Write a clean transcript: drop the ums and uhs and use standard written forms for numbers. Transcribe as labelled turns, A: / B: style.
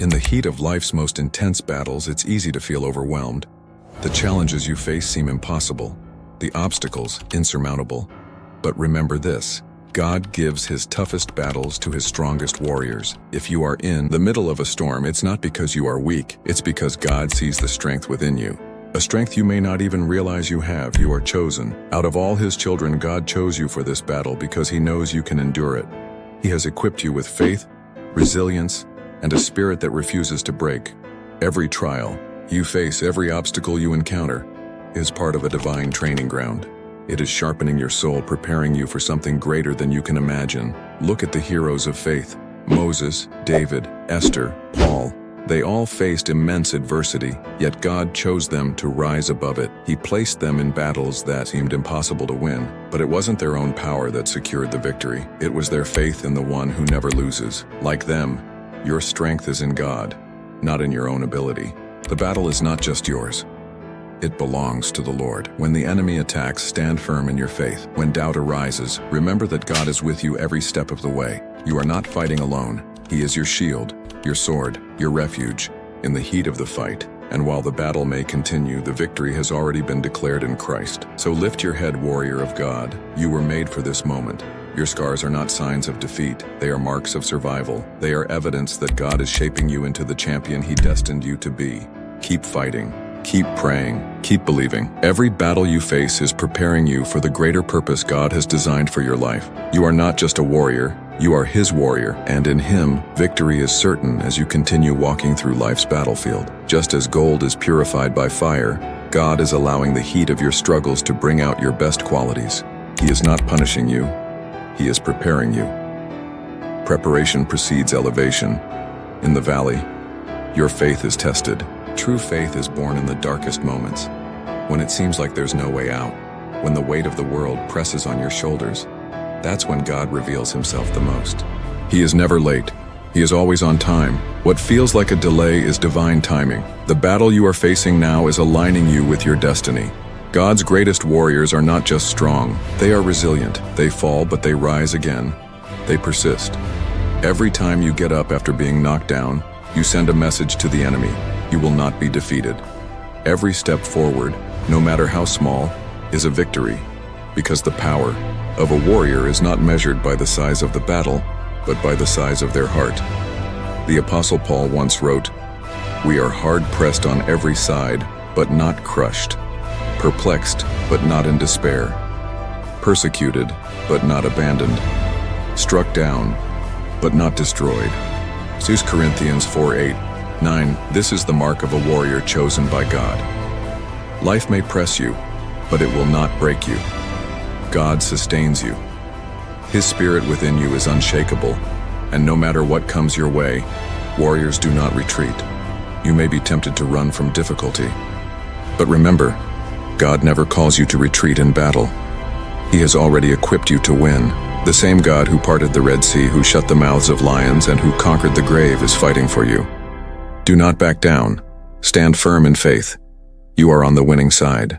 A: In the heat of life's most intense battles, it's easy to feel overwhelmed. The challenges you face seem impossible, the obstacles insurmountable. But remember this: God gives his toughest battles to his strongest warriors. If you are in the middle of a storm, it's not because you are weak, it's because God sees the strength within you. A strength you may not even realize you have. You are chosen. Out of all his children, God chose you for this battle because he knows you can endure it. He has equipped you with faith, resilience, and a spirit that refuses to break. Every trial you face, every obstacle you encounter, is part of a divine training ground. It is sharpening your soul, preparing you for something greater than you can imagine. Look at the heroes of faith: Moses, David, Esther, Paul. They all faced immense adversity, yet God chose them to rise above it. He placed them in battles that seemed impossible to win, but it wasn't their own power that secured the victory. It was their faith in the one who never loses. Like them, your strength is in God, not in your own ability. The battle is not just yours. It belongs to the Lord. When the enemy attacks, stand firm in your faith. When doubt arises, remember that God is with you every step of the way. You are not fighting alone. He is your shield, your sword, your refuge in the heat of the fight. And while the battle may continue, the victory has already been declared in Christ. So lift your head, warrior of God. You were made for this moment. Your scars are not signs of defeat. They are marks of survival. They are evidence that God is shaping you into the champion he destined you to be. Keep fighting. Keep praying. Keep believing. Every battle you face is preparing you for the greater purpose God has designed for your life. You are not just a warrior. You are his warrior, and in him, victory is certain as you continue walking through life's battlefield. Just as gold is purified by fire, God is allowing the heat of your struggles to bring out your best qualities. He is not punishing you. He is preparing you. Preparation precedes elevation. In the valley, your faith is tested. True faith is born in the darkest moments, when it seems like there's no way out, when the weight of the world presses on your shoulders. That's when God reveals himself the most. He is never late. He is always on time. What feels like a delay is divine timing. The battle you are facing now is aligning you with your destiny. God's greatest warriors are not just strong, they are resilient. They fall, but they rise again. They persist. Every time you get up after being knocked down, you send a message to the enemy: you will not be defeated. Every step forward, no matter how small, is a victory, because the power of a warrior is not measured by the size of the battle, but by the size of their heart. The Apostle Paul once wrote, "We are hard-pressed on every side, but not crushed, perplexed, but not in despair, persecuted, but not abandoned, struck down, but not destroyed." 2 Corinthians 4:8-9. This is the mark of a warrior chosen by God. Life may press you, but it will not break you. God sustains you. His spirit within you is unshakable, and no matter what comes your way, warriors do not retreat. You may be tempted to run from difficulty, but remember, God never calls you to retreat in battle. He has already equipped you to win. The same God who parted the Red Sea, who shut the mouths of lions, and who conquered the grave is fighting for you. Do not back down. Stand firm in faith. You are on the winning side.